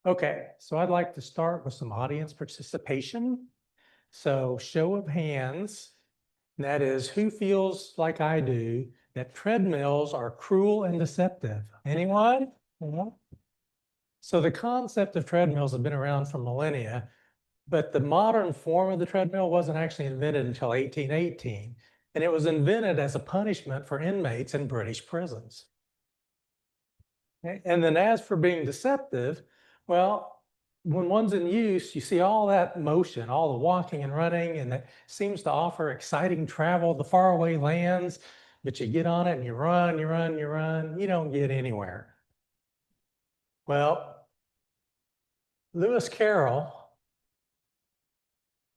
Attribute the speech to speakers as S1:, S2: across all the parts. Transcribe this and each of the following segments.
S1: Okay, so I'd like to start with some audience participation. So show of hands, that is, who feels like I do that treadmills are cruel and deceptive? Anyone? So the concept of treadmills has been around for millennia, but the modern form of the treadmill wasn't actually invented until 1818, and it was invented as a punishment for inmates in British prisons. And then as for being deceptive, well, when one's in use, you see all that motion, all the walking and running, and it seems to offer exciting travel to faraway lands, but you get on it and you run, you run, you run, you don't get anywhere. Well, Lewis Carroll,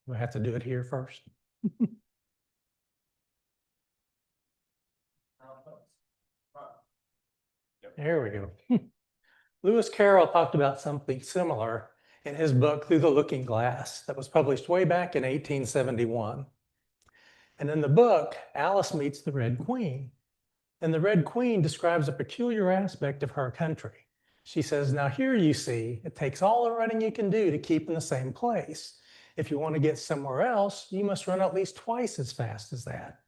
S1: we have to do it here first. There we go. Lewis Carroll talked about something similar in his book, Through the Looking Glass, that was published way back in 1871. And in the book, Alice meets the Red Queen. And the Red Queen describes a peculiar aspect of her country. She says, now here you see, it takes all the running you can do to keep in the same place. If you want to get somewhere else, you must run at least twice as fast as that.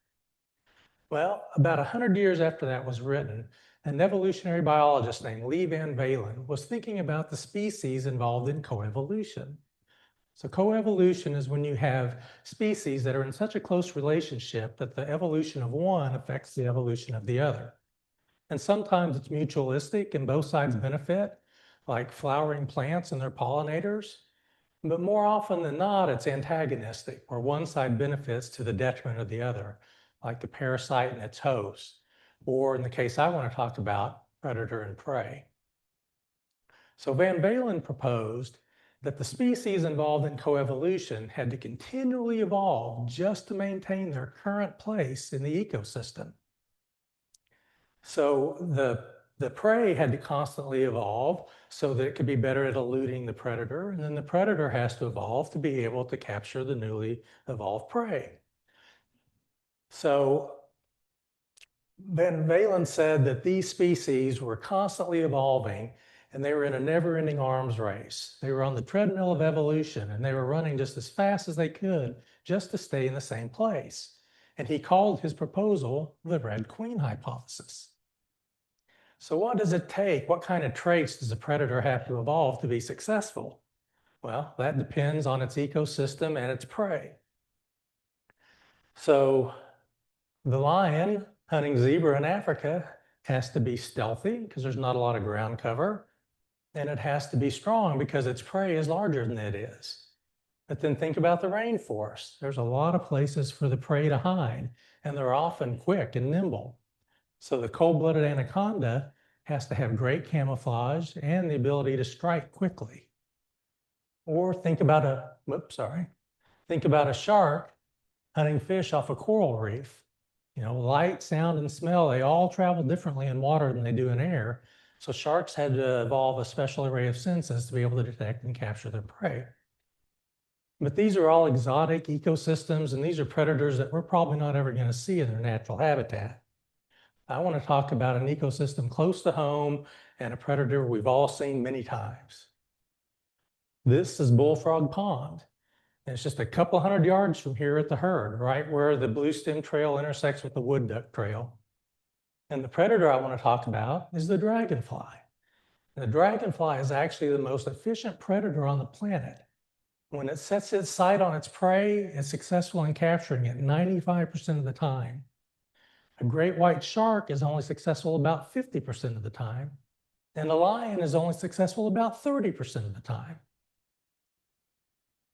S1: Well, about 100 years after that was written, an evolutionary biologist named Lee Van Valen was thinking about the species involved in coevolution. So coevolution is when you have species that are in such a close relationship that the evolution of one affects the evolution of the other. And sometimes it's mutualistic and both sides benefit, like flowering plants and their pollinators. But more often than not, it's antagonistic, where one side benefits to the detriment of the other, like the parasite and its host, or in the case I want to talk about, predator and prey. So Van Valen proposed that the species involved in coevolution had to continually evolve just to maintain their current place in the ecosystem. So the prey had to constantly evolve so that it could be better at eluding the predator, and then the predator has to evolve to be able to capture the newly evolved prey. So Van Valen said that these species were constantly evolving and they were in a never-ending arms race. They were on the treadmill of evolution and they were running just as fast as they could just to stay in the same place. And he called his proposal the Red Queen hypothesis. So what does it take? What kind of traits does a predator have to evolve to be successful? Well, that depends on its ecosystem and its prey. So the lion hunting zebra in Africa has to be stealthy because there's not a lot of ground cover. And it has to be strong because its prey is larger than it is. But then think about the rainforest. There's a lot of places for the prey to hide, and they're often quick and nimble. So the cold-blooded anaconda has to have great camouflage and the ability to strike quickly. Or think about a shark hunting fish off a coral reef. You know, light, sound, and smell, they all travel differently in water than they do in air. So sharks had to evolve a special array of senses to be able to detect and capture their prey. But these are all exotic ecosystems, and these are predators that we're probably not ever going to see in their natural habitat. I want to talk about an ecosystem close to home and a predator we've all seen many times. This is Bullfrog Pond. And it's just a couple hundred yards from here at the herd, right where the Bluestem Trail intersects with the Wood Duck Trail. And the predator I want to talk about is the dragonfly. And the dragonfly is actually the most efficient predator on the planet. When it sets its sight on its prey, it's successful in capturing it 95% of the time. A great white shark is only successful about 50% of the time, and a lion is only successful about 30% of the time.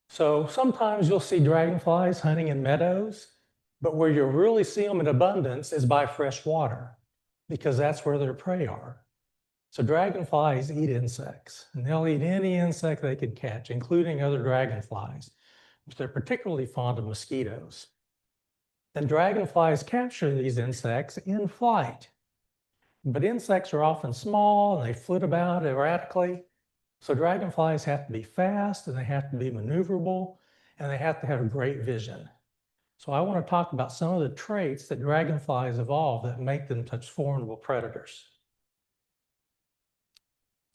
S1: So sometimes you'll see dragonflies hunting in meadows, but where you'll really see them in abundance is by fresh water, because that's where their prey are. So dragonflies eat insects, and they'll eat any insect they can catch, including other dragonflies, but they're particularly fond of mosquitoes. And dragonflies capture these insects in flight. But insects are often small and they flit about erratically. So dragonflies have to be fast and they have to be maneuverable and they have to have great vision. So I want to talk about some of the traits that dragonflies evolve that make them such formidable predators.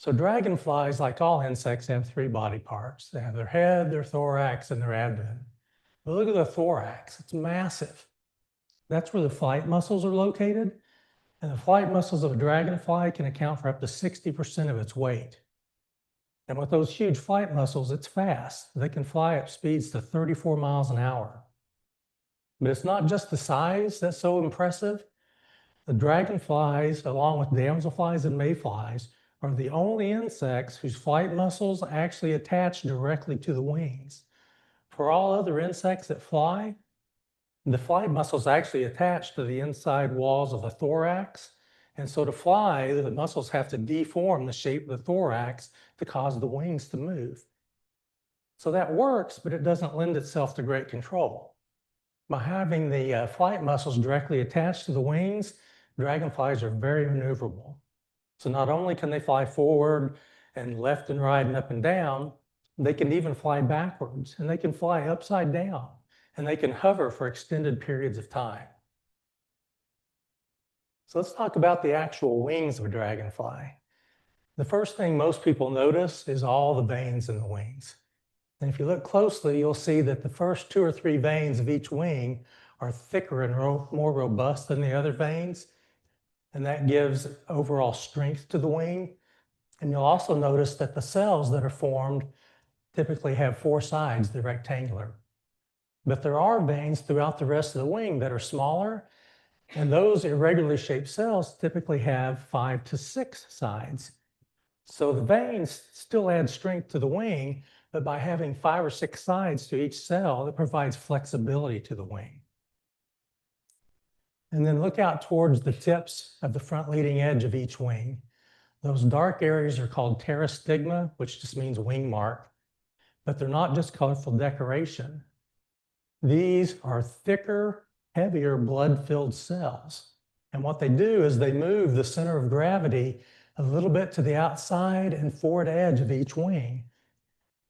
S1: So dragonflies, like all insects, have three body parts. They have their head, their thorax, and their abdomen. But look at the thorax, it's massive. That's where the flight muscles are located. And the flight muscles of a dragonfly can account for up to 60% of its weight. And with those huge flight muscles, it's fast. They can fly at speeds to 34 miles an hour. But it's not just the size that's so impressive. The dragonflies, along with damselflies and mayflies, are the only insects whose flight muscles actually attach directly to the wings. For all other insects that fly, the flight muscles actually attach to the inside walls of the thorax. And so to fly, the muscles have to deform the shape of the thorax to cause the wings to move. So that works, but it doesn't lend itself to great control. By having the flight muscles directly attached to the wings, dragonflies are very maneuverable. So not only can they fly forward and left and right and up and down, they can even fly backwards, and they can fly upside down, and they can hover for extended periods of time. So let's talk about the actual wings of a dragonfly. The first thing most people notice is all the veins in the wings. And if you look closely, you'll see that the first 2 or 3 veins of each wing are thicker and more robust than the other veins. And that gives overall strength to the wing. And you'll also notice that the cells that are formed typically have 4 sides, they're rectangular. But there are veins throughout the rest of the wing that are smaller, and those irregularly shaped cells typically have 5 to 6 sides. So the veins still add strength to the wing, but by having 5 or 6 sides to each cell, it provides flexibility to the wing. And then look out towards the tips of the front leading edge of each wing. Those dark areas are called pterostigma, which just means wing mark, but they're not just colorful decoration. These are thicker, heavier blood-filled cells. And what they do is they move the center of gravity a little bit to the outside and forward edge of each wing.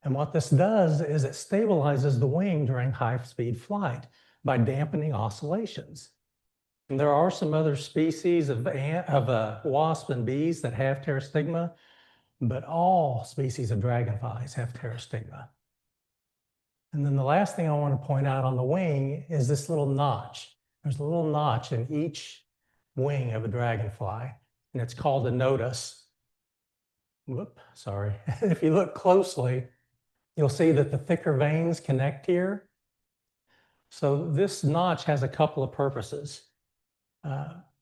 S1: And what this does is it stabilizes the wing during high-speed flight by dampening oscillations. And there are some other species of wasps and bees that have pterostigma, but all species of dragonflies have pterostigma. And then the last thing I want to point out on the wing is this little notch. There's a little notch in each wing of a dragonfly, and it's called a nodus. Sorry. If you look closely, you'll see that the thicker veins connect here. So this notch has a couple of purposes.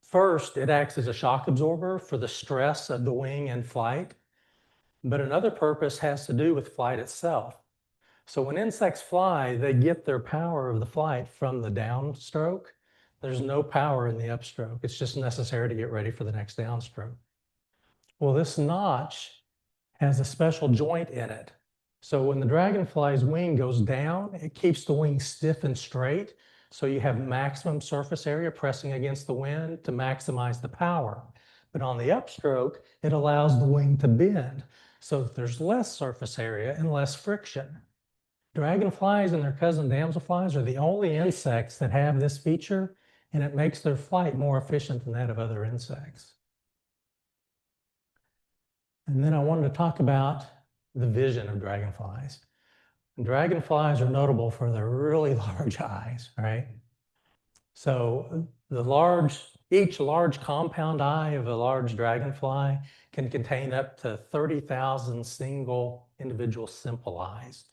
S1: First, it acts as a shock absorber for the stress of the wing in flight, but another purpose has to do with flight itself. So when insects fly, they get their power of the flight from the downstroke. There's no power in the upstroke. It's just necessary to get ready for the next downstroke. Well, this notch has a special joint in it. So when the dragonfly's wing goes down, it keeps the wing stiff and straight. So you have maximum surface area pressing against the wind to maximize the power. But on the upstroke, it allows the wing to bend so that there's less surface area and less friction. Dragonflies and their cousin damselflies are the only insects that have this feature, and it makes their flight more efficient than that of other insects. And then I wanted to talk about the vision of dragonflies. Dragonflies are notable for their really large eyes, right? So each large compound eye of a large dragonfly can contain up to 30,000 single individual simple eyes.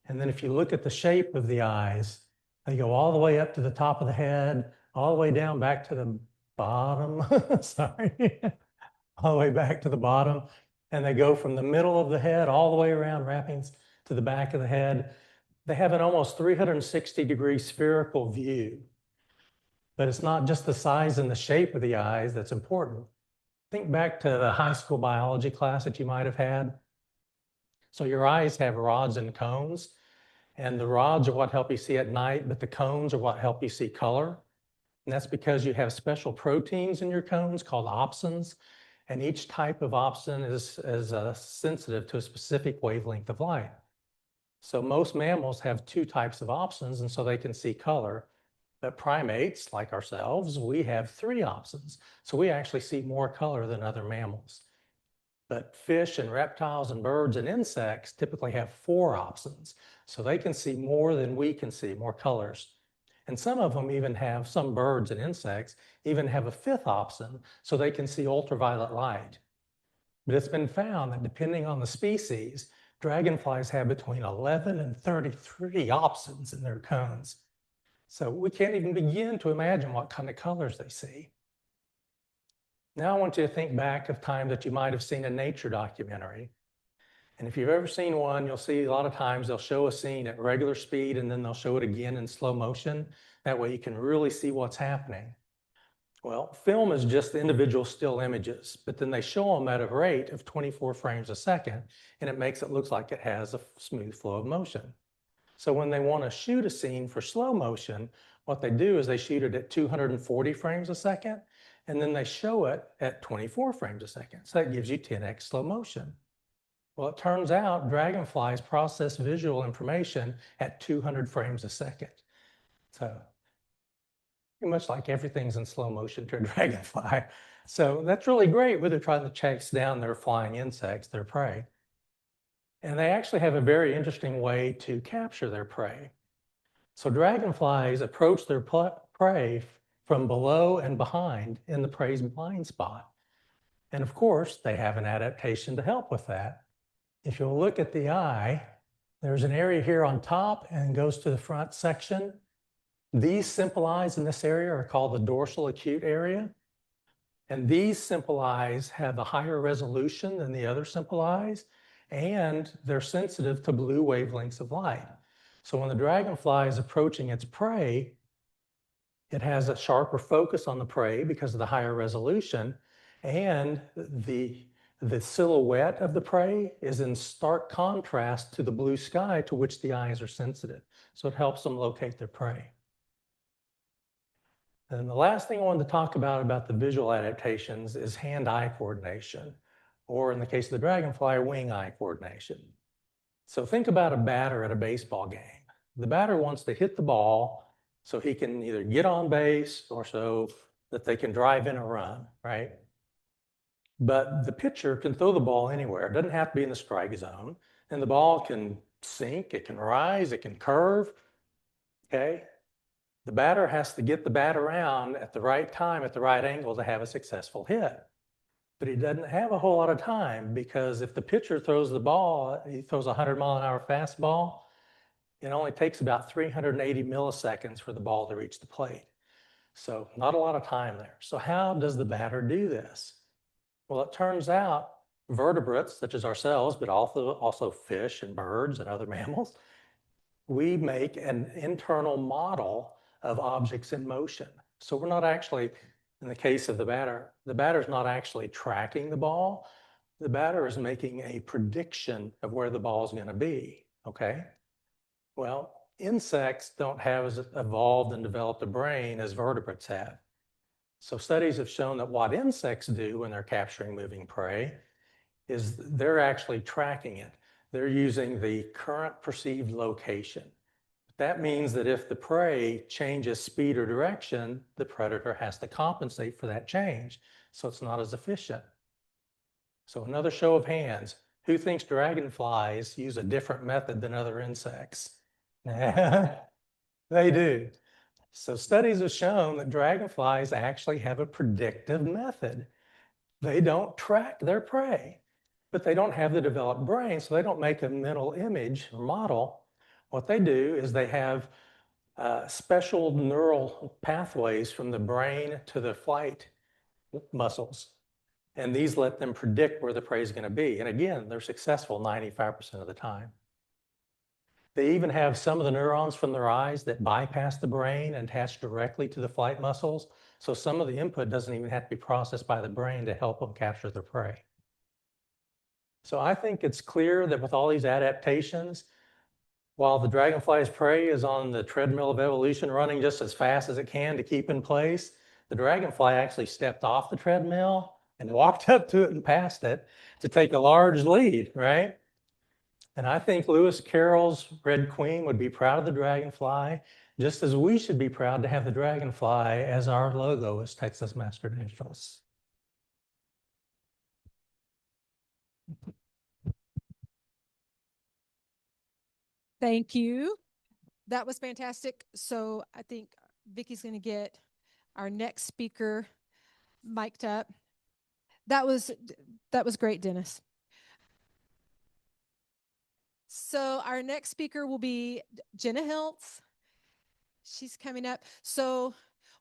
S1: And then if you look at the shape of the eyes, they go all the way up to the top of the head, all the way down back to the bottom, sorry, all the way back to the bottom. And they go from the middle of the head all the way around, wrapping to the back of the head. They have an almost 360-degree spherical view. But it's not just the size and the shape of the eyes that's important. Think back to the high school biology class that you might have had. So your eyes have rods and cones, and the rods are what help you see at night, but the cones are what help you see color. And that's because you have special proteins in your cones called opsins, and each type of opsin is sensitive to a specific wavelength of light. So most mammals have 2 types of opsins, and so they can see color. But primates, like ourselves, we have 3 opsins. So we actually see more color than other mammals. But fish and reptiles and birds and insects typically have 4 opsons. So they can see more than we can see, more colors. And some of them even have, some birds and insects even have a 5th opson, so they can see ultraviolet light. But it's been found that depending on the species, dragonflies have between 11 and 33 opsons in their cones. So we can't even begin to imagine what kind of colors they see. Now I want you to think back of time that you might have seen a nature documentary. And if you've ever seen one, you'll see a lot of times they'll show a scene at regular speed and then they'll show it again in slow motion. That way you can really see what's happening. Well, film is just the individual still images, but then they show them at a rate of 24 frames a second, and it makes it look like it has a smooth flow of motion. So when they want to shoot a scene for slow motion, what they do is they shoot it at 240 frames a second, and then they show it at 24 frames a second. So that gives you 10x slow motion. Well, it turns out dragonflies process visual information at 200 frames a second. So pretty much like everything's in slow motion to a dragonfly. So that's really great when they're trying to chase down their flying insects, their prey. And they actually have a very interesting way to capture their prey. So dragonflies approach their prey from below and behind in the prey's blind spot. And of course, they have an adaptation to help with that. If you'll look at the eye, there's an area here on top and goes to the front section. These simple eyes in this area are called the dorsal acute area. And these simple eyes have a higher resolution than the other simple eyes, and they're sensitive to blue wavelengths of light. So when the dragonfly is approaching its prey, it has a sharper focus on the prey because of the higher resolution, and the silhouette of the prey is in stark contrast to the blue sky to which the eyes are sensitive. So it helps them locate their prey. And the last thing I wanted to talk about the visual adaptations is hand-eye coordination, or in the case of the dragonfly, wing-eye coordination. So think about a batter at a baseball game. The batter wants to hit the ball so he can either get on base or so that they can drive in a run, right? But the pitcher can throw the ball anywhere. It doesn't have to be in the strike zone. And the ball can sink, it can rise, it can curve, okay? The batter has to get the bat around at the right time, at the right angle to have a successful hit. But he doesn't have a whole lot of time because if the pitcher throws the ball, he throws a 100-mile-an-hour fastball, it only takes about 380 milliseconds for the ball to reach the plate. So not a lot of time there. So how does the batter do this? Well, it turns out vertebrates, such as ourselves, but also fish and birds and other mammals, we make an internal model of objects in motion. So we're not actually, in the case of the batter's not actually tracking the ball. The batter is making a prediction of where the ball is going to be, okay? Well, insects don't have as evolved and developed a brain as vertebrates have. So studies have shown that what insects do when they're capturing moving prey is they're actually tracking it. They're using the current perceived location. That means that if the prey changes speed or direction, the predator has to compensate for that change, so it's not as efficient. So another show of hands, who thinks dragonflies use a different method than other insects? They do. So studies have shown that dragonflies actually have a predictive method. They don't track their prey, but they don't have the developed brain, so they don't make a mental image or model. What they do is they have special neural pathways from the brain to the flight muscles. And these let them predict where the prey is going to be. And again, they're successful 95% of the time. They even have some of the neurons from their eyes that bypass the brain and attach directly to the flight muscles. So some of the input doesn't even have to be processed by the brain to help them capture their prey. So I think it's clear that with all these adaptations, while the dragonfly's prey is on the treadmill of evolution running just as fast as it can to keep in place, the dragonfly actually stepped off the treadmill and walked up to it and past it to take a large lead, right? And I think Lewis Carroll's Red Queen would be proud of the dragonfly, just as we should be proud to have the dragonfly as our logo as Texas Master Naturalists.
S2: Thank you. That was fantastic. So I think Vicky's going to get our next speaker mic'd up. That was great, Dennis. So our next speaker will be Jenna Hiltz. She's coming up. So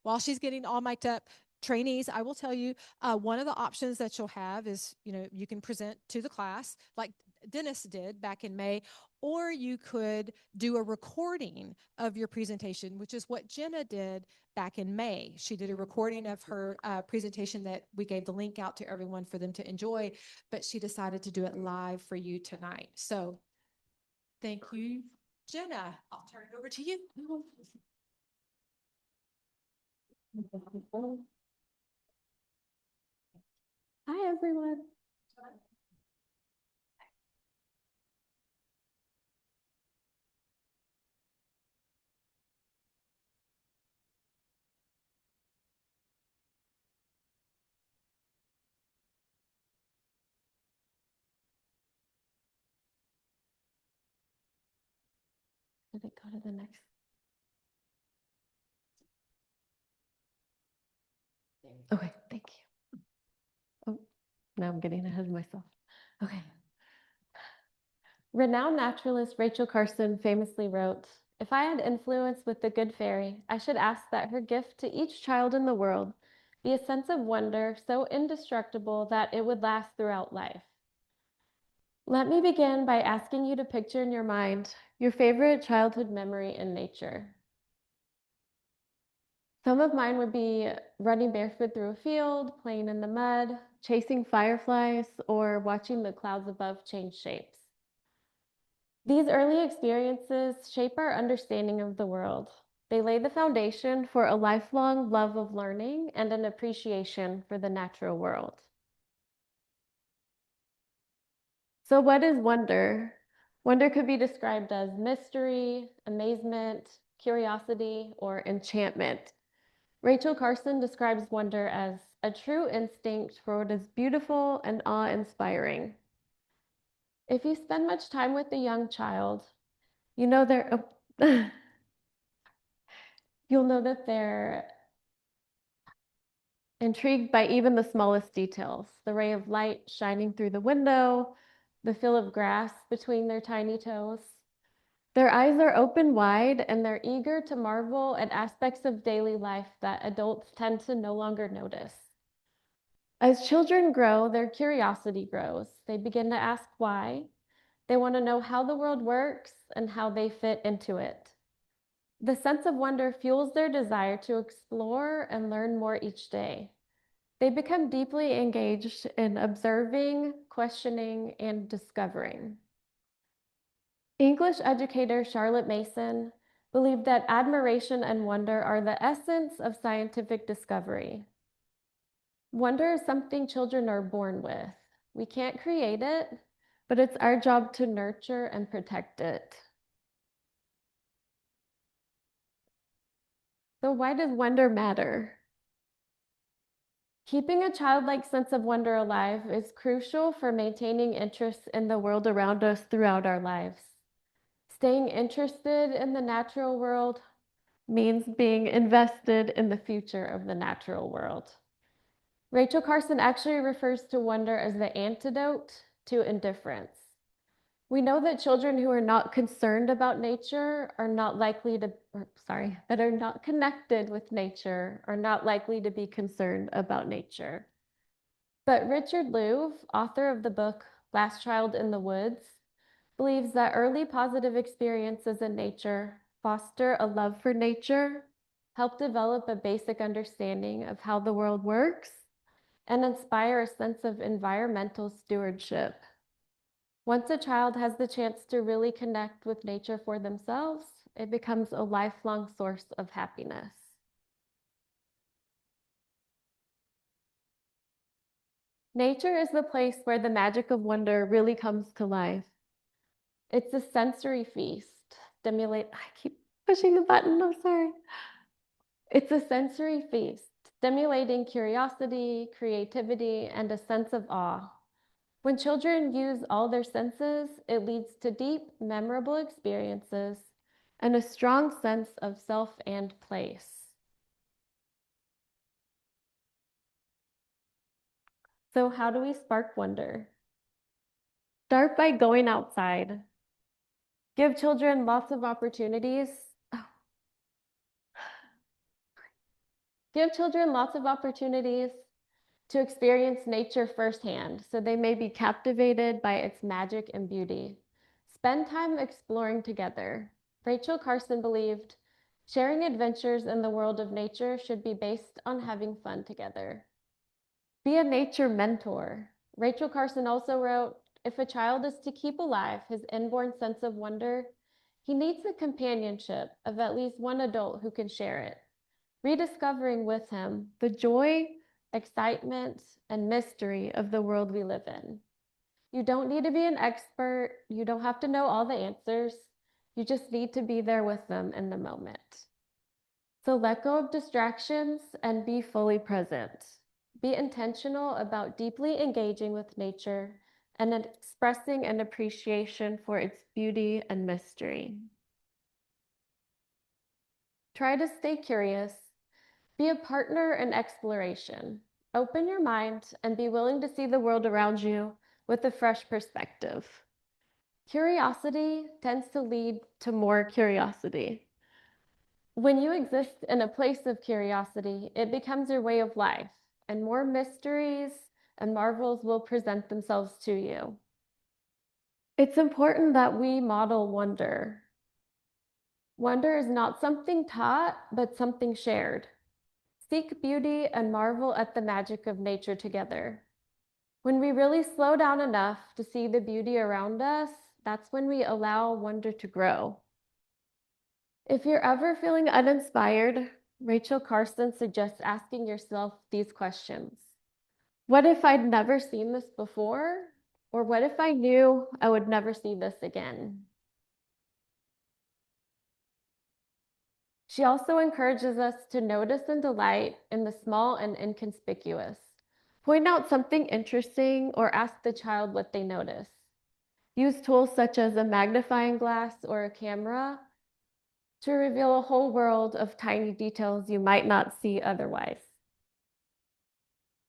S2: while she's getting all mic'd up, trainees, I will tell you, one of the options that you'll have is, you can present to the class like Dennis did back in May, or you could do a recording of your presentation, which is what Jenna did back in May. She did a recording of her presentation that we gave the link out to everyone for them to enjoy, but she decided to do it live for you tonight. So thank you, Jenna. I'll turn it over to you.
S3: Hi, everyone. Did it go to the next? Okay, thank you. Oh, now I'm getting ahead of myself. Okay. Renowned naturalist Rachel Carson famously wrote, "If I had influence with the good fairy, I should ask that her gift to each child in the world be a sense of wonder so indestructible that it would last throughout life." Let me begin by asking you to picture in your mind your favorite childhood memory in nature. Some of mine would be running barefoot through a field, playing in the mud, chasing fireflies, or watching the clouds above change shapes. These early experiences shape our understanding of the world. They lay the foundation for a lifelong love of learning and an appreciation for the natural world. So what is wonder? Wonder could be described as mystery, amazement, curiosity, or enchantment. Rachel Carson describes wonder as a true instinct for what is beautiful and awe-inspiring. If you spend much time with a young child, you know they're you'll know that they're intrigued by even the smallest details, the ray of light shining through the window, the feel of grass between their tiny toes. Their eyes are open wide and they're eager to marvel at aspects of daily life that adults tend to no longer notice. As children grow, their curiosity grows. They begin to ask why. They want to know how the world works and how they fit into it. The sense of wonder fuels their desire to explore and learn more each day. They become deeply engaged in observing, questioning, and discovering. English educator Charlotte Mason believed that admiration and wonder are the essence of scientific discovery. Wonder is something children are born with. We can't create it, but it's our job to nurture and protect it. So why does wonder matter? Keeping a childlike sense of wonder alive is crucial for maintaining interest in the world around us throughout our lives. Staying interested in the natural world means being invested in the future of the natural world. Rachel Carson actually refers to wonder as the antidote to indifference. We know that children who are not concerned about nature are not likely to, that are not connected with nature are not likely to be concerned about nature. But Richard Louv, author of the book Last Child in the Woods, believes that early positive experiences in nature foster a love for nature, help develop a basic understanding of how the world works, and inspire a sense of environmental stewardship. Once a child has the chance to really connect with nature for themselves, it becomes a lifelong source of happiness. Nature is the place where the magic of wonder really comes to life. It's a sensory feast. I keep pushing the button, I'm sorry. It's a sensory feast, stimulating curiosity, creativity, and a sense of awe. When children use all their senses, it leads to deep, memorable experiences and a strong sense of self and place. So how do we spark wonder? Start by going outside. Give children lots of opportunities. Give children lots of opportunities to experience nature firsthand, so they may be captivated by its magic and beauty. Spend time exploring together. Rachel Carson believed sharing adventures in the world of nature should be based on having fun together. Be a nature mentor. Rachel Carson also wrote, if a child is to keep alive his inborn sense of wonder, he needs the companionship of at least one adult who can share it, rediscovering with him the joy, excitement, and mystery of the world we live in. You don't need to be an expert. You don't have to know all the answers. You just need to be there with them in the moment. So let go of distractions and be fully present. Be intentional about deeply engaging with nature and expressing an appreciation for its beauty and mystery. Try to stay curious. Be a partner in exploration. Open your mind and be willing to see the world around you with a fresh perspective. Curiosity tends to lead to more curiosity. When you exist in a place of curiosity, it becomes your way of life, and more mysteries and marvels will present themselves to you. It's important that we model wonder. Wonder is not something taught, but something shared. Seek beauty and marvel at the magic of nature together. When we really slow down enough to see the beauty around us, that's when we allow wonder to grow. If you're ever feeling uninspired, Rachel Carson suggests asking yourself these questions. What if I'd never seen this before? Or what if I knew I would never see this again? She also encourages us to notice and delight in the small and inconspicuous. Point out something interesting or ask the child what they notice. Use tools such as a magnifying glass or a camera to reveal a whole world of tiny details you might not see otherwise.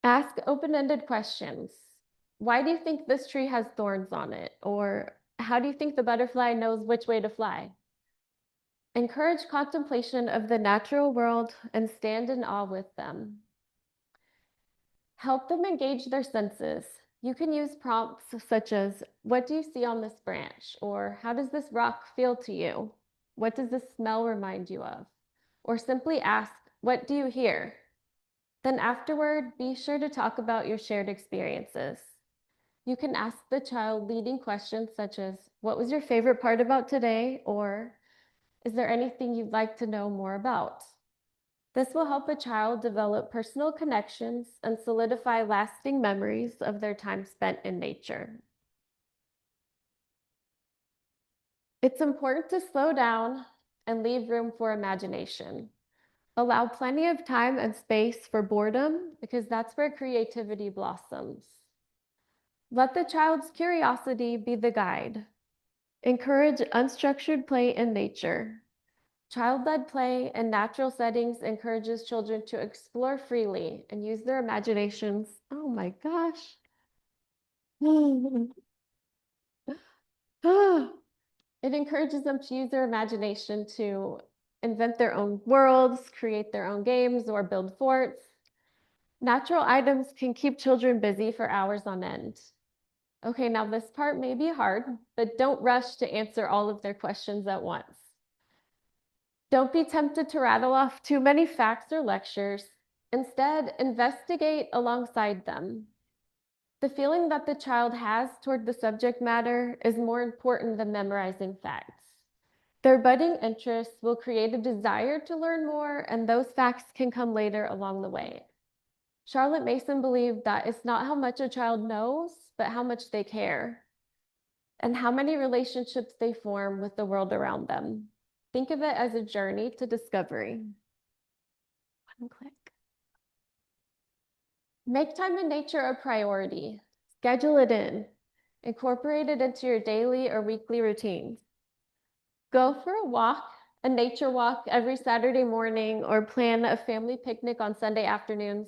S3: Ask open-ended questions. Why do you think this tree has thorns on it? Or how do you think the butterfly knows which way to fly? Encourage contemplation of the natural world and stand in awe with them. Help them engage their senses. You can use prompts such as, what do you see on this branch? Or how does this rock feel to you? What does this smell remind you of? Or simply ask, what do you hear? Then afterward, be sure to talk about your shared experiences. You can ask the child leading questions such as, what was your favorite part about today? Or, is there anything you'd like to know more about? This will help a child develop personal connections and solidify lasting memories of their time spent in nature. It's important to slow down and leave room for imagination. Allow plenty of time and space for boredom because that's where creativity blossoms. Let the child's curiosity be the guide. Encourage unstructured play in nature. Child-led play in natural settings encourages children to explore freely and use their imaginations. Oh my gosh. It encourages them to use their imagination to invent their own worlds, create their own games, or build forts. Natural items can keep children busy for hours on end. Okay, now this part may be hard, but don't rush to answer all of their questions at once. Don't be tempted to rattle off too many facts or lectures. Instead, investigate alongside them. The feeling that the child has toward the subject matter is more important than memorizing facts. Their budding interests will create a desire to learn more, and those facts can come later along the way. Charlotte Mason believed that it's not how much a child knows, but how much they care, and how many relationships they form with the world around them. Think of it as a journey to discovery. One click. Make time in nature a priority. Schedule it in. Incorporate it into your daily or weekly routines. Go for a walk, a nature walk every Saturday morning, or plan a family picnic on Sunday afternoons.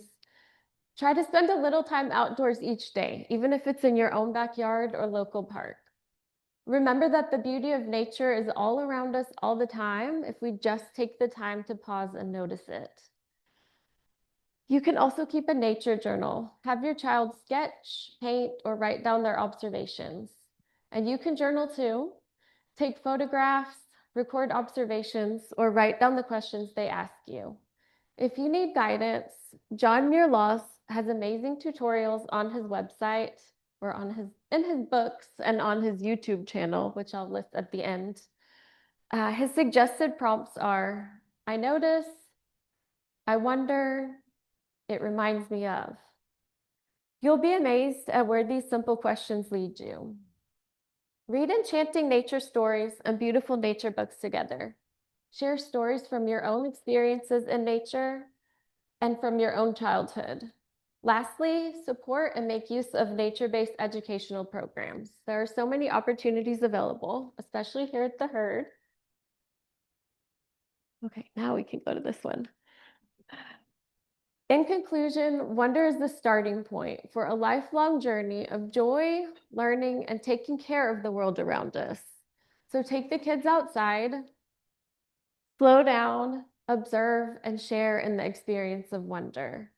S3: Try to spend a little time outdoors each day, even if it's in your own backyard or local park. Remember that the beauty of nature is all around us all the time if we just take the time to pause and notice it. You can also keep a nature journal. Have your child sketch, paint, or write down their observations. And you can journal too. Take photographs, record observations, or write down the questions they ask you. If you need guidance, John Muir Laws has amazing tutorials on his website or in his books and on his YouTube channel, which I'll list at the end. His suggested prompts are, I notice, I wonder, it reminds me of. You'll be amazed at where these simple questions lead you. Read enchanting nature stories and beautiful nature books together. Share stories from your own experiences in nature and from your own childhood. Lastly, support and make use of nature-based educational programs. There are so many opportunities available, especially here at the Herd. Okay, now we can go to this one. In conclusion, wonder is the starting point for a lifelong journey of joy, learning, and taking care of the world around us. So take the kids outside, slow down, observe, and share in the experience of wonder.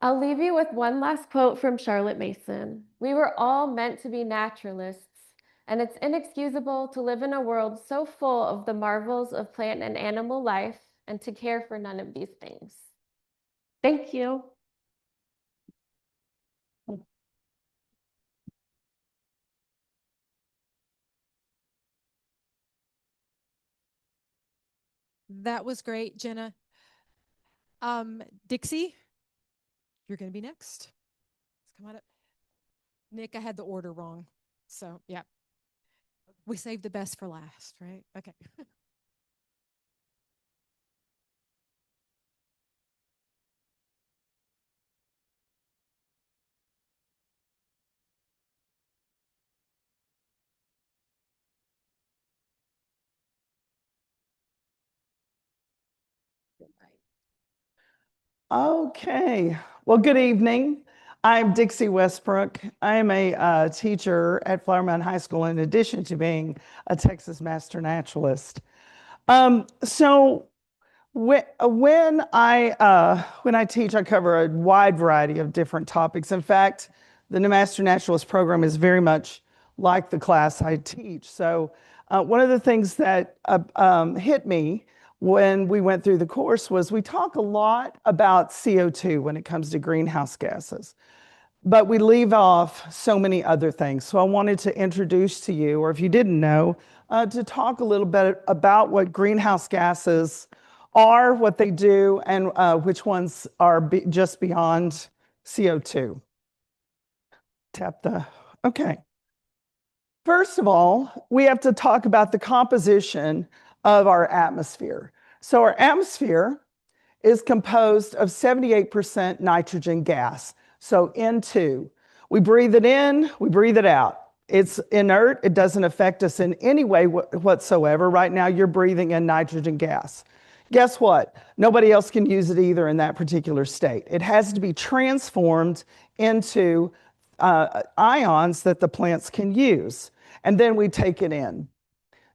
S3: I'll leave you with one last quote from Charlotte Mason. We were all meant to be naturalists, and it's inexcusable to live in a world so full of the marvels of plant and animal life and to care for none of these things. Thank you.
S2: That was great, Jenna. Dixie, you're going to be next. Let's come on up. Nick, I had the order wrong. So, yeah. We saved the best for last, right? Okay.
S4: Okay, well, good evening. I'm Dixie Westbrook. I am a teacher at Flower Mound High School in addition to being a Texas Master Naturalist. So when I teach, I cover a wide variety of different topics. In fact, the new Master Naturalist program is very much like the class I teach. So one of the things that hit me when we went through the course was we talk a lot about CO2 when it comes to greenhouse gases, but we leave off so many other things. So I wanted to introduce to you, or if you didn't know, to talk a little bit about what greenhouse gases are, what they do, and which ones are just beyond CO2. Okay. First of all, we have to talk about the composition of our atmosphere. So our atmosphere is composed of 78% nitrogen gas. So N2. We breathe it in, we breathe it out. It's inert, it doesn't affect us in any way whatsoever. Right now you're breathing in nitrogen gas. Guess what? Nobody else can use it either in that particular state. It has to be transformed into ions that the plants can use, and then we take it in.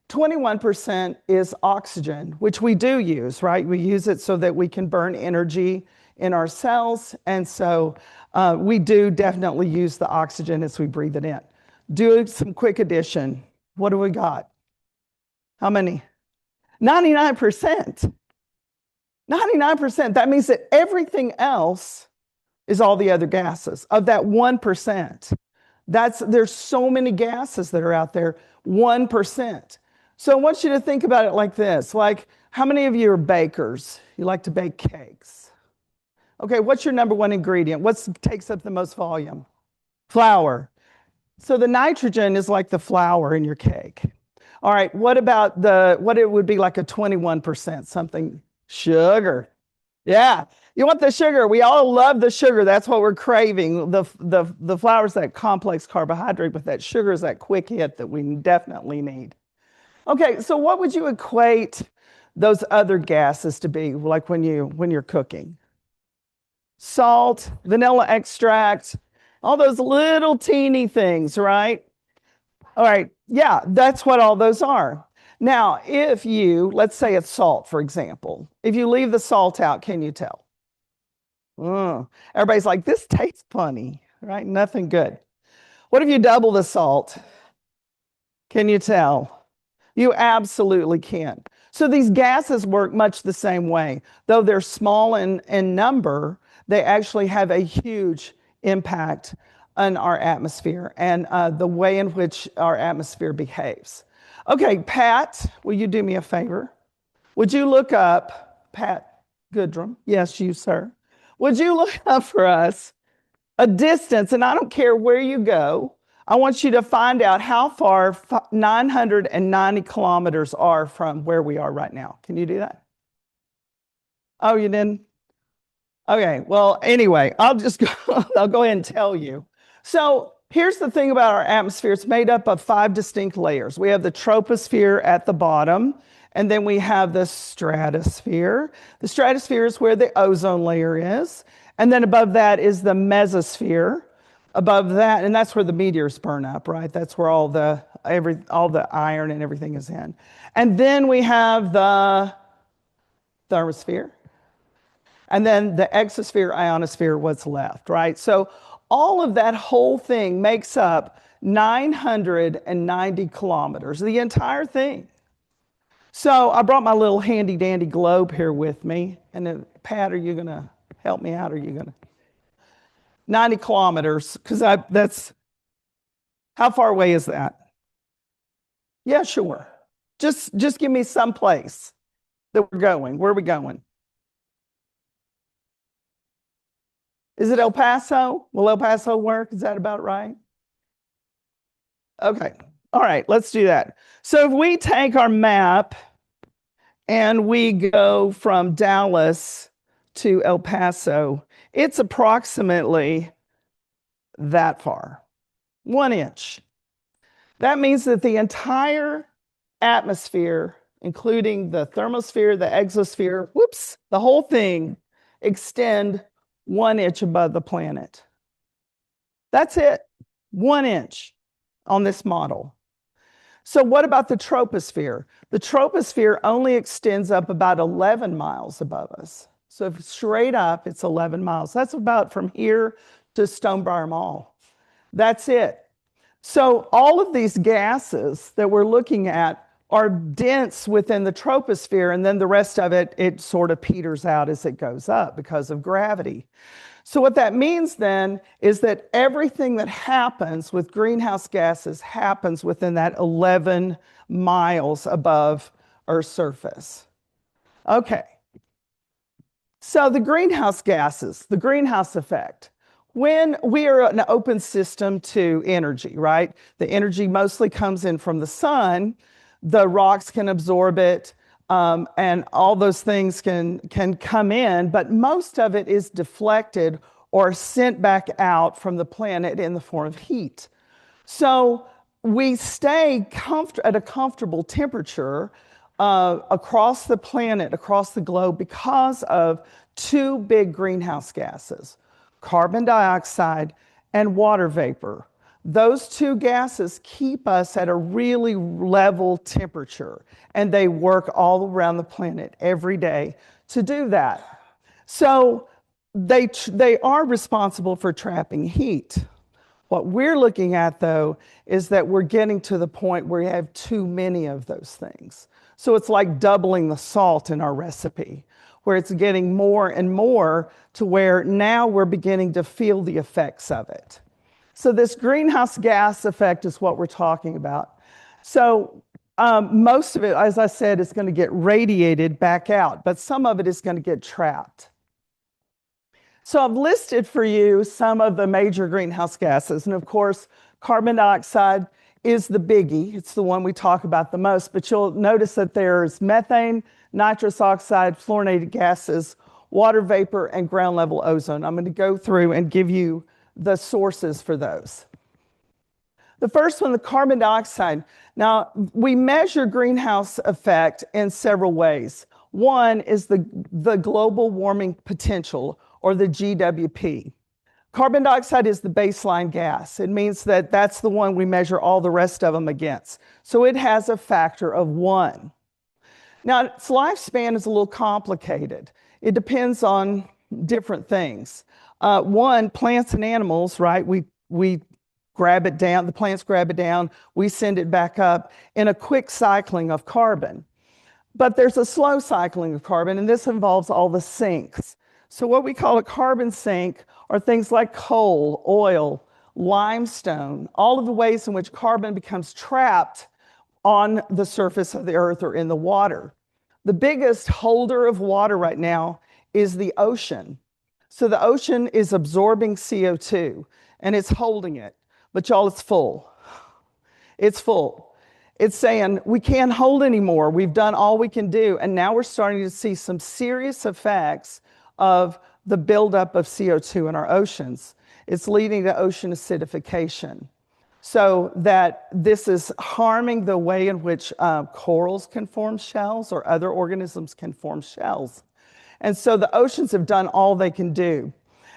S4: 21% is oxygen, which we do use, right? We use it so that we can burn energy in our cells, and so we do definitely use the oxygen as we breathe it in. Do some quick addition. What do we got? How many? 99%. 99%. That means that everything else is all the other gases. Of that 1%, there's so many gases that are out there, 1%. So I want you to think about it like this. Like, how many of you are bakers? You like to bake cakes. Okay, what's your number one ingredient? What takes up the most volume? Flour. So the nitrogen is like the flour in your cake. All right, what about what it would be like a 21%, something? Sugar. Yeah, You want the sugar. We all love the sugar. That's what we're craving. The flour is that complex carbohydrate, but that sugar is that quick hit that we definitely need. Okay, so what would you equate those other gases to be, like when you're cooking? Salt, vanilla extract, all those little teeny things, right? All right, yeah, that's what all those are. Now, if you, let's say it's salt, for example, if you leave the salt out, can you tell? Everybody's like, this tastes funny, right? Nothing good. What if you double the salt? Can you tell? You absolutely can. So these gases work much the same way. Though they're small in number, they actually have a huge impact on our atmosphere and the way in which our atmosphere behaves. Okay, Pat, will you do me a favor? Would you look up, Pat Goodrum? Yes, you, sir. Would you look up for us a distance, and I don't care where you go, I want you to find out how far 990 kilometers are from where we are right now. Can you do that? Oh, you didn't? Okay, well, anyway, I'll go ahead and tell you. So here's the thing about our atmosphere. It's made up of 5 distinct layers. We have the troposphere at the bottom, and then we have the stratosphere. The stratosphere is where the ozone layer is. And then above that is the mesosphere. Above that, and that's where the meteors burn up, right? That's where all the iron and everything is in. And then we have the thermosphere. And then the exosphere, ionosphere, what's left, right? So all of that whole thing makes up 990 kilometers, the entire thing. So I brought my little handy dandy globe here with me. And then, Pat, are you going to help me out? Or are you going to? 90 kilometers, because that's, how far away is that? Yeah, sure. Just give me some place that we're going. Where are we going? Is it El Paso? Will El Paso work? Is that about right? Okay. All right, let's do that. So if we take our map and we go from Dallas to El Paso, it's approximately that far, 1 inch. That means that the entire atmosphere, including the thermosphere, the exosphere, the whole thing, extend 1 inch above the planet. That's it, 1 inch on this model. So what about the troposphere? The troposphere only extends up about 11 miles above us. So if straight up, it's 11 miles. That's about from here to Stonebriar Mall. That's it. So all of these gases that we're looking at are dense within the troposphere, and then the rest of it, it sort of peters out as it goes up because of gravity. So what that means then is that everything that happens with greenhouse gases happens within that 11 miles above Earth's surface. Okay. So the greenhouse gases, the greenhouse effect. When we are an open system to energy, right? The energy mostly comes in from the sun. The rocks can absorb it, and all those things can come in, but most of it is deflected or sent back out from the planet in the form of heat. So we stay at a comfortable temperature across the planet, across the globe, because of 2 big greenhouse gases, carbon dioxide and water vapor. Those 2 gases keep us at a really level temperature, and they work all around the planet every day to do that. So they are responsible for trapping heat. What we're looking at, though, is that we're getting to the point where we have too many of those things. So it's like doubling the salt in our recipe, where it's getting more and more to where now we're beginning to feel the effects of it. So this greenhouse gas effect is what we're talking about. So most of it, as I said, is going to get radiated back out, but some of it is going to get trapped. So I've listed for you some of the major greenhouse gases. And of course, carbon dioxide is the biggie. It's the one we talk about the most, but you'll notice that there's methane, nitrous oxide, fluorinated gases, water vapor, and ground level ozone. I'm going to go through and give you the sources for those. The first one, the carbon dioxide. Now, we measure greenhouse effect in several ways. One is the global warming potential, or the GWP. Carbon dioxide is the baseline gas. It means that that's the one we measure all the rest of them against. So it has a factor of 1. Now, its lifespan is a little complicated. It depends on different things. One, plants and animals, right? We grab it down, the plants grab it down, we send it back up in a quick cycling of carbon. But there's a slow cycling of carbon, and this involves all the sinks. So what we call a carbon sink are things like coal, oil, limestone, all of the ways in which carbon becomes trapped on the surface of the earth or in the water. The biggest holder of water right now is the ocean. So the ocean is absorbing CO2 and it's holding it. But y'all, it's full. It's full. It's saying we can't hold anymore. We've done all we can do. And now we're starting to see some serious effects of the buildup of CO2 in our oceans. It's leading to ocean acidification. So that this is harming the way in which corals can form shells or other organisms can form shells. And so the oceans have done all they can do.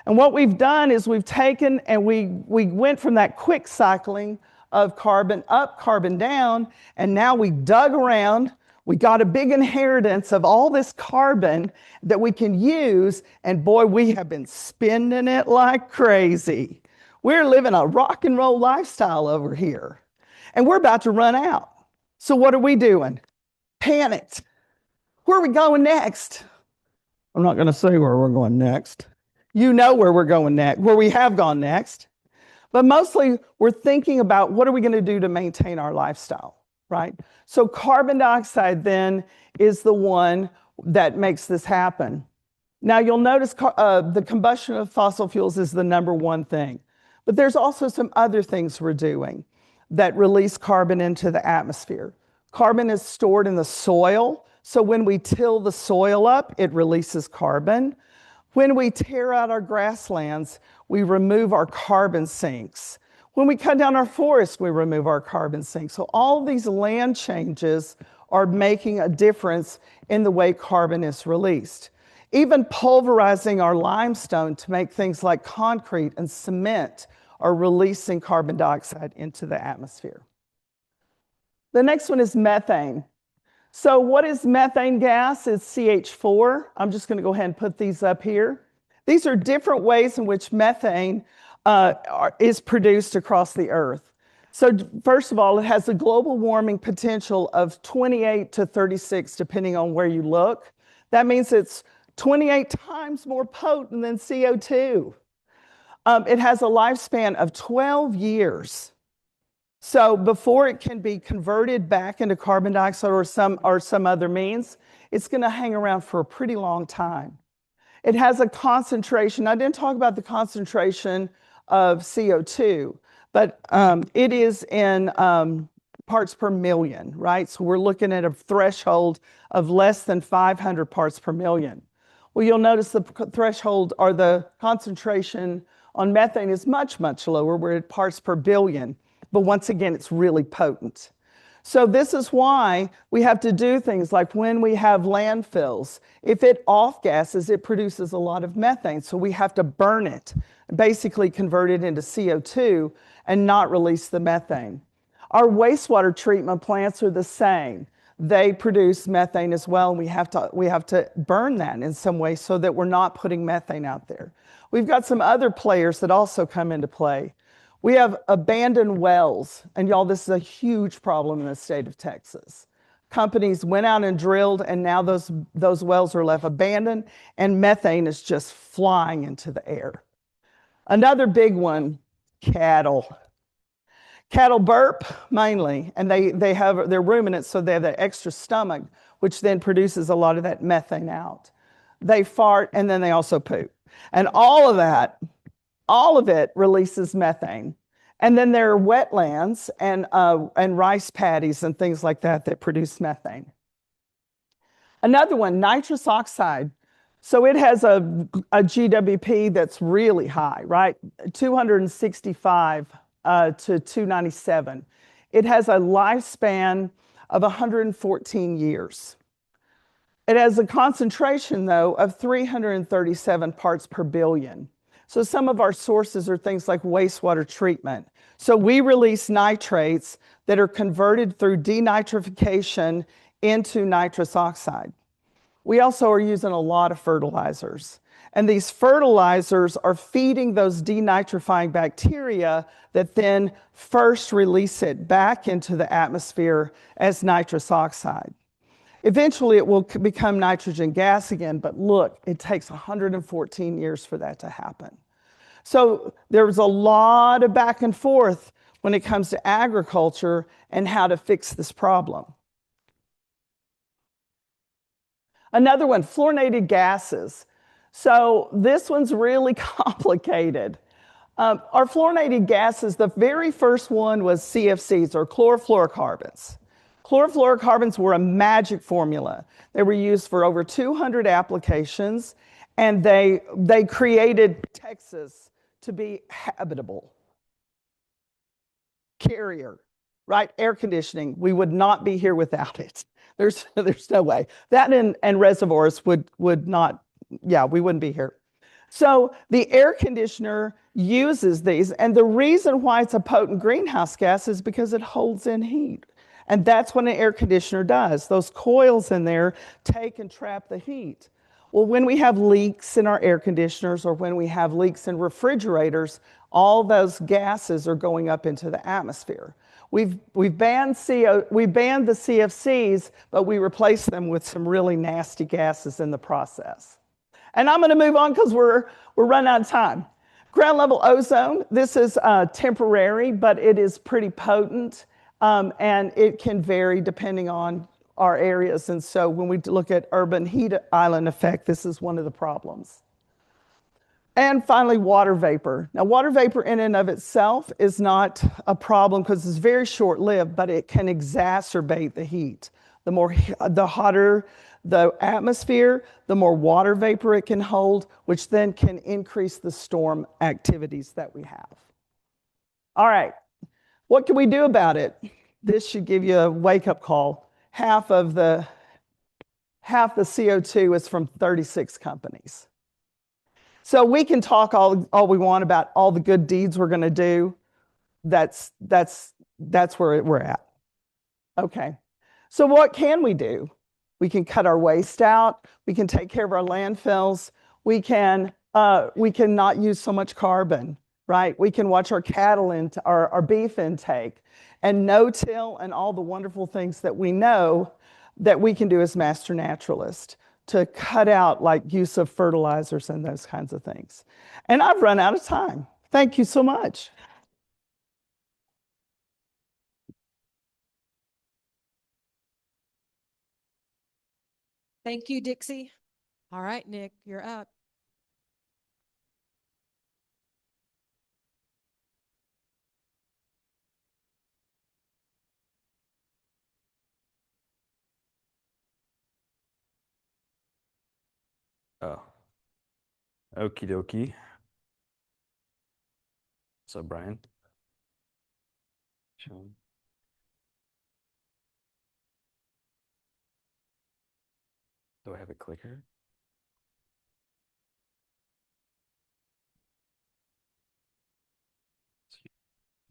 S4: And what we've done is we've taken and we went from that quick cycling of carbon up, carbon down, and now we dug around. We got a big inheritance of all this carbon that we can use, and boy, we have been spending it like crazy. We're living a rock and roll lifestyle over here, and we're about to run out. So what are we doing? Panicked. Where are we going next? I'm not going to say where we're going next. You know where we're going next, where we have gone next. But mostly we're thinking about what are we going to do to maintain our lifestyle, right? So carbon dioxide then is the one that makes this happen. Now you'll notice the combustion of fossil fuels is the number one thing. But there's also some other things we're doing that release carbon into the atmosphere. Carbon is stored in the soil. So when we till the soil up, it releases carbon. When we tear out our grasslands, we remove our carbon sinks. When we cut down our forests, we remove our carbon sinks. So all these land changes are making a difference in the way carbon is released. Even pulverizing our limestone to make things like concrete and cement are releasing carbon dioxide into the atmosphere. The next one is methane. So what is methane gas? It's CH4. I'm just going to go ahead and put these up here. These are different ways in which methane is produced across the earth. So first of all, it has a global warming potential of 28 to 36, depending on where you look. That means it's 28 times more potent than CO2. It has a lifespan of 12 years. So before it can be converted back into carbon dioxide or some other means, it's going to hang around for a pretty long time. It has a concentration. I didn't talk about the concentration of CO2, but it is in parts per million, right? So we're looking at a threshold of less than 500 parts per million. Well, you'll notice the threshold or the concentration on methane is much, much lower. We're at parts per billion. But once again, it's really potent. So this is why we have to do things like when we have landfills, if it off-gasses, it produces a lot of methane. So we have to burn it, basically convert it into CO2 and not release the methane. Our wastewater treatment plants are the same. They produce methane as well, and we have to burn that in some way so that we're not putting methane out there. We've got some other players that also come into play. We have abandoned wells, and y'all, this is a huge problem in the state of Texas. Companies went out and drilled, and now those wells are left abandoned, and methane is just flying into the air. Another big one, cattle. Cattle burp mainly, and they're ruminants, so they have that extra stomach, which then produces a lot of that methane out. They fart, and then they also poop. And all of it releases methane. And then there are wetlands and rice paddies and things like that that produce methane. Another one, nitrous oxide. So it has a GWP that's really high, right? 265 to 297. It has a lifespan of 114 years. It has a concentration, though, of 337 parts per billion. So some of our sources are things like wastewater treatment. So we release nitrates that are converted through denitrification into nitrous oxide. We also are using a lot of fertilizers. And these fertilizers are feeding those denitrifying bacteria that then first release it back into the atmosphere as nitrous oxide. Eventually, it will become nitrogen gas again, but look, it takes 114 years for that to happen. So there's a lot of back and forth when it comes to agriculture and how to fix this problem. Another one, fluorinated gases. So this one's really complicated. Our fluorinated gases, the very first one was CFCs, or chlorofluorocarbons. Chlorofluorocarbons were a magic formula. They were used for over 200 applications, and they created Texas to be habitable. Carrier, right? Air conditioning. We would not be here without it. There's no way. That and reservoirs would not, yeah, we wouldn't be here. So the air conditioner uses these, and the reason why it's a potent greenhouse gas is because it holds in heat. And that's what an air conditioner does. Those coils in there take and trap the heat. Well, when we have leaks in our air conditioners or when we have leaks in refrigerators, all those gases are going up into the atmosphere. We've banned the CFCs, but we replace them with some really nasty gases in the process. And I'm going to move on because we're running out of time. Ground level ozone, this is temporary, but it is pretty potent, and it can vary depending on our areas. And so when we look at urban heat island effect, this is one of the problems. And finally, water vapor. Now, water vapor in and of itself is not a problem because it's very short-lived, but it can exacerbate the heat. The hotter the atmosphere, the more water vapor it can hold, which then can increase the storm activities that we have. All right, what can we do about it? This should give you a wake-up call. Half the CO2 is from 36 companies. So we can talk all we want about all the good deeds we're going to do. That's where we're at. Okay. So what can we do? We can cut our waste out. We can take care of our landfills. We can not use so much carbon, right? We can watch our cattle and our beef intake and no-till and all the wonderful things that we know that we can do as master naturalists to cut out like use of fertilizers and those kinds of things. And I've run out of time. Thank you so much.
S2: Thank you, Dixie. All right, Nick, you're up.
S5: Oh, okie dokie. What's up, Brian? Chilling. Do I have a clicker?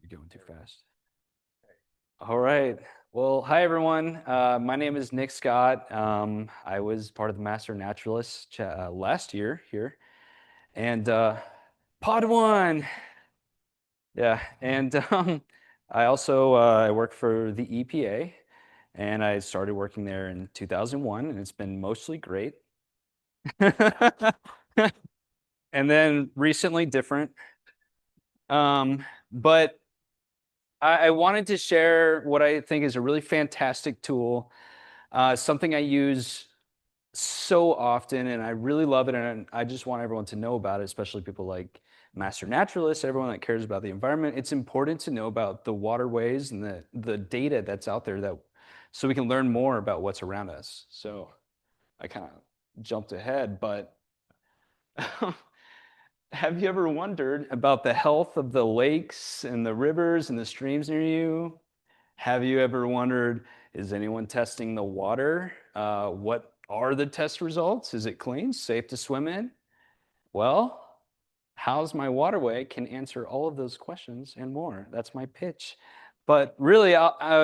S5: You're going too fast. All right. Well, hi, everyone. My name is Nick Scott. I was part of the Master Naturalists last year here. And Pod 1. Yeah. And I also I work for the EPA. And I started working there in 2001, and it's been mostly great. And then recently different. But I wanted to share what I think is a really fantastic tool, something I use so often, and I really love it, and I just want everyone to know about it, especially people like Master Naturalists, everyone that cares about the environment. It's important to know about the waterways and the data that's out there so we can learn more about what's around us. So I kind of jumped ahead, but Have you ever wondered about the health of the lakes and the rivers and the streams near you? Have you ever wondered, is anyone testing the water? What are the test results? Is it clean, safe to swim in? Well, How's My Waterway can answer all of those questions and more. That's my pitch. But really,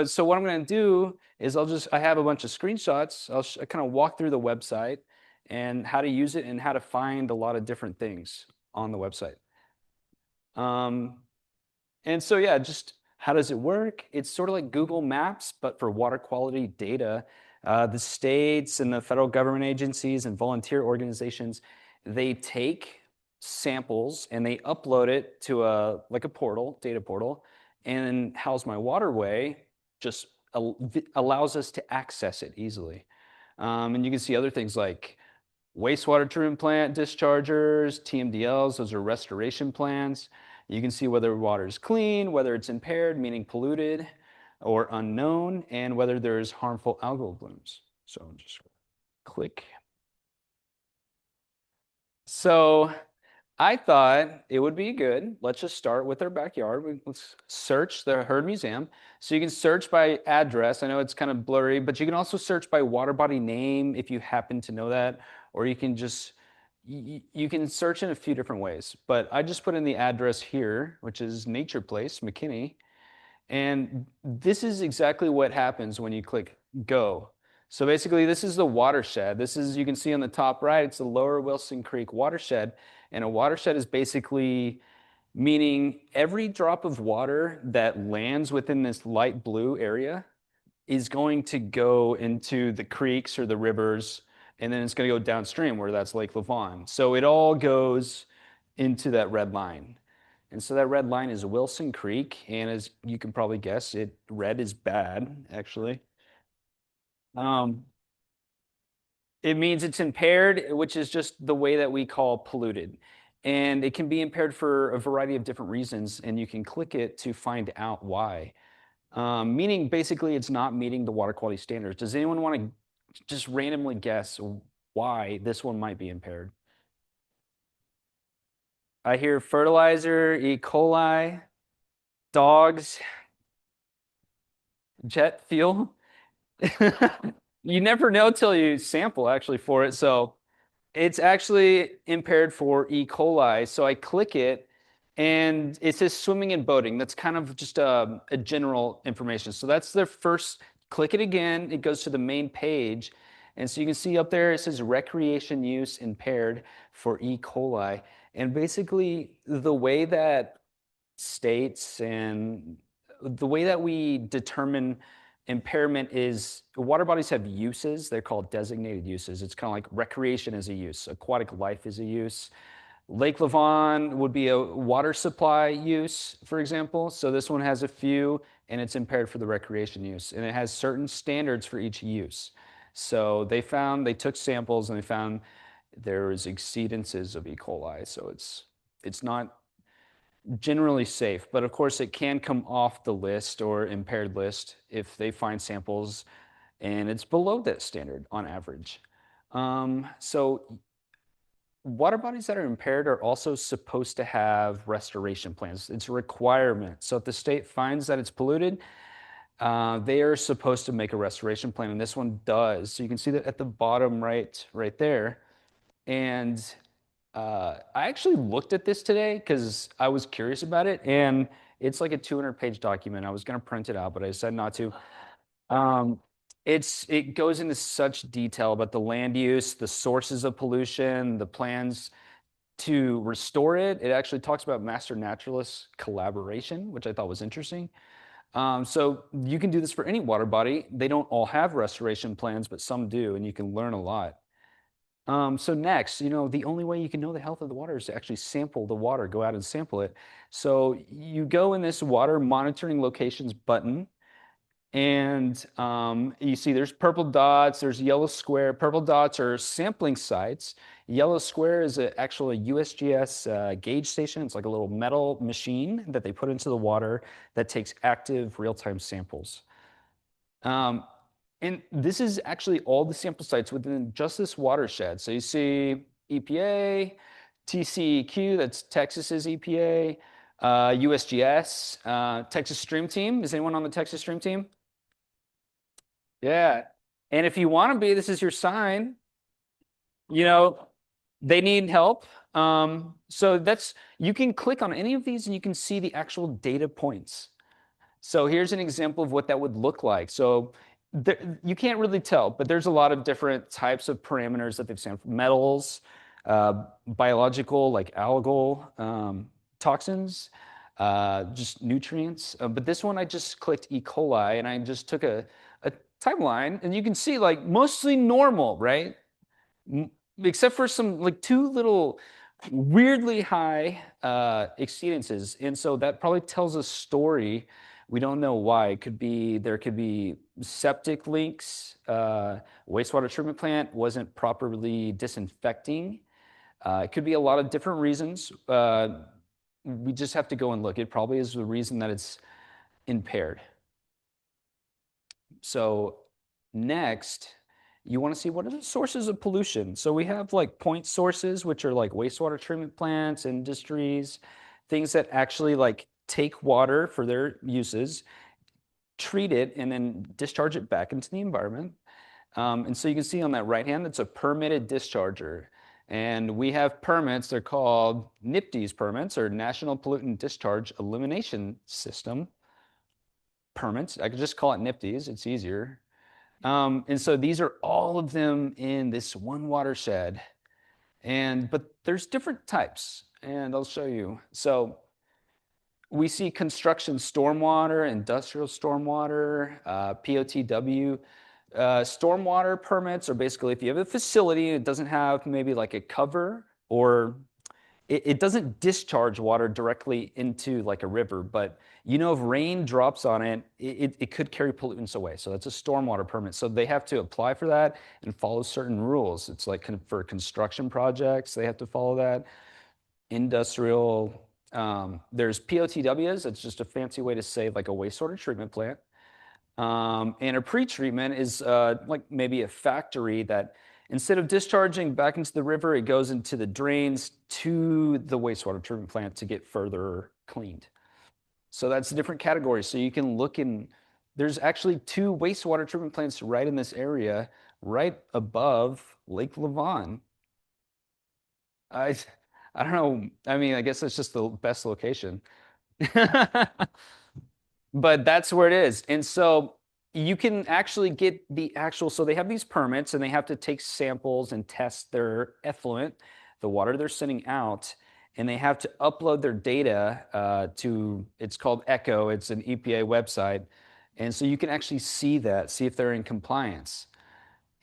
S5: so what I'm going to do is I have a bunch of screenshots. I'll kind of walk through the website and how to use it and how to find a lot of different things on the website. And so, yeah, just how does it work? It's sort of like Google Maps, but for water quality data. The states and the federal government agencies and volunteer organizations, they take samples and they upload it to a portal, data portal, and How's My Waterway just allows us to access it easily. And you can see other things like wastewater treatment plant dischargers, TMDLs, those are restoration plans. You can see whether water is clean, whether it's impaired, meaning polluted or unknown, and whether there's harmful algal blooms. So just click. So I thought it would be good. Let's just start with our backyard. Let's search the Heard Museum. So you can search by address. I know it's kind of blurry, but you can also search by water body name if you happen to know that, or you can just, you can search in a few different ways. But I just put in the address here, which is Nature Place, McKinney. And this is exactly what happens when you click go. So basically, this is the watershed. This is, you can see on the top right, it's the Lower Wilson Creek watershed. And a watershed is basically meaning every drop of water that lands within this light blue area is going to go into the creeks or the rivers, and then it's going to go downstream where that's Lake Lavon. So it all goes into that red line. And so that red line is Wilson Creek, and as you can probably guess, red is bad, actually. It means it's impaired, which is just the way that we call polluted. And it can be impaired for a variety of different reasons, and you can click it to find out why. Meaning, basically, it's not meeting the water quality standards. Does anyone want to just randomly guess why this one might be impaired? I hear fertilizer, E. coli, dogs, jet fuel. You never know till you sample actually for it. So it's actually impaired for E. coli. So I click it and it says swimming and boating. That's kind of just a general information. So that's the first, click it again. It goes to the main page. And so you can see up there, it says recreation use impaired for E. coli. And basically the way that states and the way that we determine impairment is water bodies have uses. They're called designated uses. It's kind of like recreation is a use, aquatic life is a use. Lake Lavon would be a water supply use, for example. So this one has a few and it's impaired for the recreation use. And it has certain standards for each use. So they took samples and they found there was exceedances of E. coli. So it's not generally safe, but of course it can come off the list or impaired list if they find samples and it's below that standard on average. So water bodies that are impaired are also supposed to have restoration plans. It's a requirement. So if the state finds that it's polluted, they are supposed to make a restoration plan, and this one does. So you can see that at the bottom right there. And I actually looked at this today because I was curious about it, and it's like a 200-page document. I was going to print it out, but I decided not to. It goes into such detail about the land use, the sources of pollution, the plans to restore it. It actually talks about master naturalist collaboration, which I thought was interesting. So you can do this for any water body. They don't all have restoration plans, but some do, and you can learn a lot. So next, the only way you can know the health of the water is to actually sample the water, go out and sample it. So you go in this water monitoring locations button, and you see there's purple dots, there's yellow square. Purple dots are sampling sites. Yellow square is actually a USGS gauge station. It's like a little metal machine that they put into the water that takes active real-time samples. And this is actually all the sample sites within just this watershed. So you see EPA, TCEQ, that's Texas's EPA, USGS, Texas Stream Team. Is anyone on the Texas Stream Team? Yeah. And if you want to be, this is your sign. You know, they need help. So you can click on any of these and you can see the actual data points. So here's an example of what that would look like. So you can't really tell, but there's a lot of different types of parameters that they've seen. Metals, biological, like algal toxins, just nutrients. But this one, I just clicked E. coli, and I just took a timeline, and you can see like mostly normal, right? Except for some like two little weirdly high exceedances. And so that probably tells a story. We don't know why. There could be septic leaks, wastewater treatment plant wasn't properly disinfecting. It could be a lot of different reasons. We just have to go and look. It probably is the reason that it's impaired. So next, you want to see what are the sources of pollution. So we have like point sources, which are like wastewater treatment plants, industries, things that actually like take water for their uses, treat it, and then discharge it back into the environment. And so you can see on that right hand, that's a permitted discharger. And we have permits, they're called NPDES permits, or National Pollutant Discharge Elimination System permits. I could just call it NPDES, it's easier. And so these are all of them in this one watershed. But there's different types, and I'll show you. So we see construction stormwater, industrial stormwater, POTW. Stormwater permits are basically if you have a facility and it doesn't have maybe like a cover, or it doesn't discharge water directly into like a river, but you know if rain drops on it, it could carry pollutants away. So that's a stormwater permit. So they have to apply for that and follow certain rules. It's like for construction projects, they have to follow that. Industrial, there's POTWs, that's just a fancy way to say like a wastewater treatment plant. And a pre-treatment is like maybe a factory that instead of discharging back into the river, it goes into the drains to the wastewater treatment plant to get further cleaned. So that's a different category. So you can look in, there's actually 2 wastewater treatment plants right in this area, right above Lake Lavon. I don't know. I mean, I guess that's just the best location. But that's where it is. And so you can actually get the actual, so they have these permits and they have to take samples and test their effluent, the water they're sending out, and they have to upload their data to, it's called ECHO, it's an EPA website. And so you can actually see that, see if they're in compliance.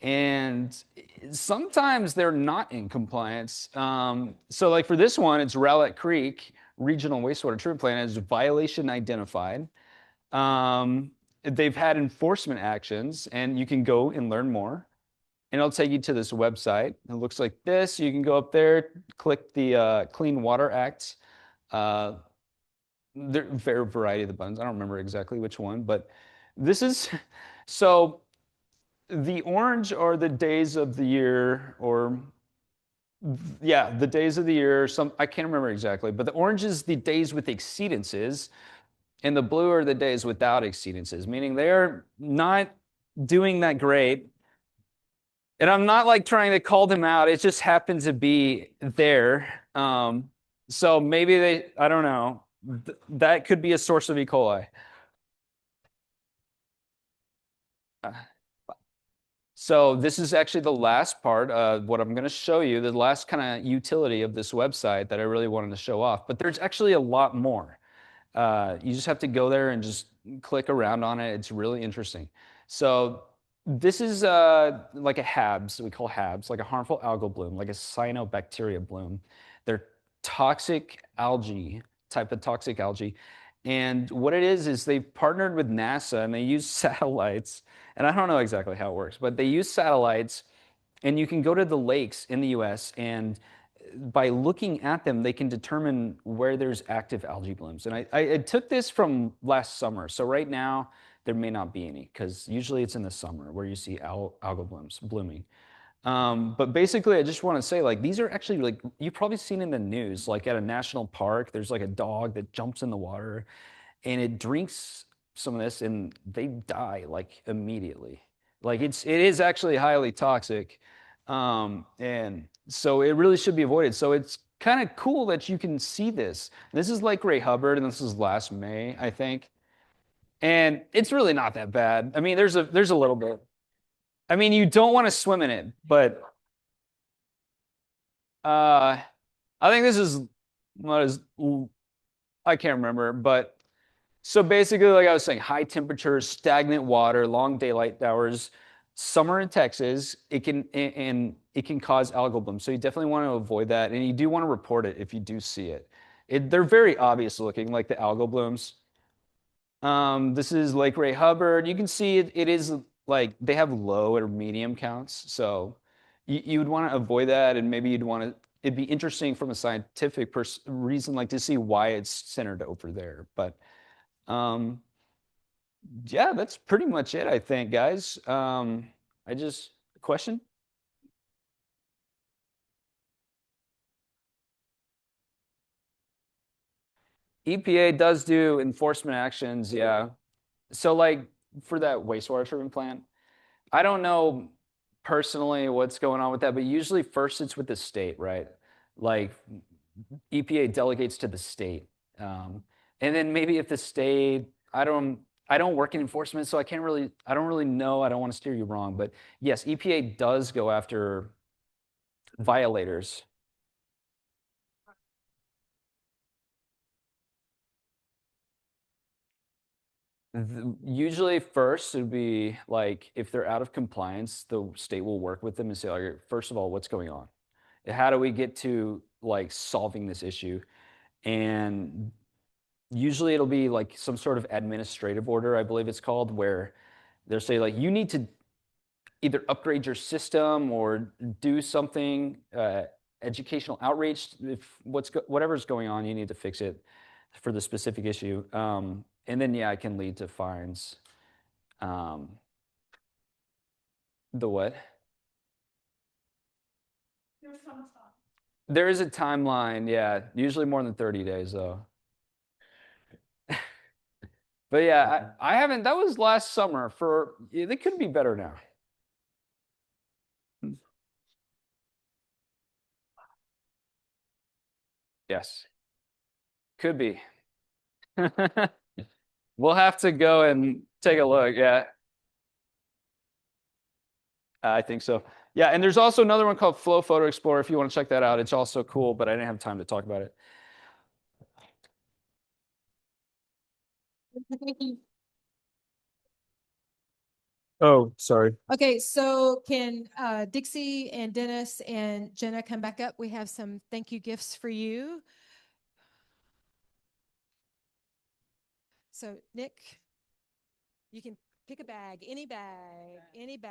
S5: And sometimes they're not in compliance. So like for this one, it's Rowlett Creek Regional Wastewater Treatment Plant is violation identified. They've had enforcement actions, and you can go and learn more. And it'll take you to this website. It looks like this. You can go up there, click the Clean Water Act. There are a variety of the buttons. I don't remember exactly which one, but this is, so the orange are the days of the year, or yeah, the days of the year. I can't remember exactly, but the orange is the days with exceedances. And the blue are the days without exceedances, meaning they're not doing that great. And I'm not like trying to call them out. It just happens to be there. So maybe I don't know. That could be a source of E. coli. So this is actually the last part of what I'm going to show you, the last kind of utility of this website that I really wanted to show off. But there's actually a lot more. You just have to go there and just click around on it. It's really interesting. So this is like a HABs, we call HABs, like a harmful algal bloom, like a cyanobacteria bloom. They're toxic algae, type of toxic algae. And what it is they've partnered with NASA and they use satellites. And I don't know exactly how it works, but they use satellites, and you can go to the lakes in the US, and by looking at them, they can determine where there's active algae blooms. And I took this from last summer. So right now, there may not be any, because usually it's in the summer where you see algal blooms blooming. But basically, I just want to say, like, these are actually, like, you've probably seen in the news, like at a national park, there's like a dog that jumps in the water and it drinks some of this and they die like immediately. Like it is actually highly toxic. And so it really should be avoided. So it's kind of cool that you can see this. This is Lake Ray Hubbard, and this is last May, I think. And it's really not that bad. I mean, there's a little bit. I mean, you don't want to swim in it, but I think this is what is, I can't remember, but so basically, like I was saying, high temperatures, stagnant water, long daylight hours, summer in Texas, it can cause algal bloom. So you definitely want to avoid that, and you do want to report it if you do see it. They're very obvious looking, like the algal blooms. This is Lake Ray Hubbard. You can see it is like they have low or medium counts. So you would want to avoid that, and maybe it'd be interesting from a scientific reason, like to see why it's centered over there. But yeah, that's pretty much it, I think, guys. Question? EPA does do enforcement actions, yeah. So like for that wastewater treatment plant, I don't know personally what's going on with that, but usually first it's with the state, right? Like EPA delegates to the state. And then maybe if the state, I don't work in enforcement, so I don't really know. I don't want to steer you wrong, but yes, EPA does go after violators. Usually first it'd be like if they're out of compliance, the state will work with them and say, like, first of all, what's going on? How do we get to like solving this issue? And usually it'll be like some sort of administrative order, I believe it's called, where they'll say like, you need to either upgrade your system or do something, educational outreach. If whatever's going on, you need to fix it for the specific issue. And then, yeah, it can lead to fines. The what? There is a timeline, yeah. Usually more than 30 days, though. But yeah, I haven't, that was last summer. They could be better now. Yes, could be. We'll have to go and take a look, yeah. I think so. Yeah, and there's also another one called Flow Photo Explorer if you want to check that out. It's also cool, but I didn't have time to talk about it. Oh, sorry.
S2: Okay, so can Dixie and Dennis and Jenna come back up? We have some thank you gifts for you. So Nick, you can pick a bag, any bag, any bag.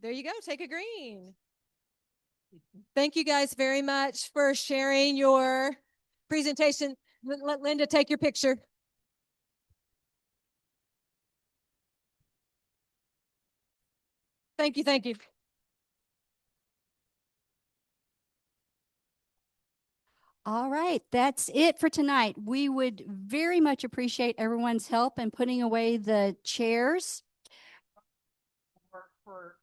S2: There you go, take a green. Thank you guys very much for sharing your presentation. Let Linda take your picture. Thank you, thank you.
S6: All right, that's it for tonight. We would very much appreciate everyone's help in putting away the chairs.
S4: For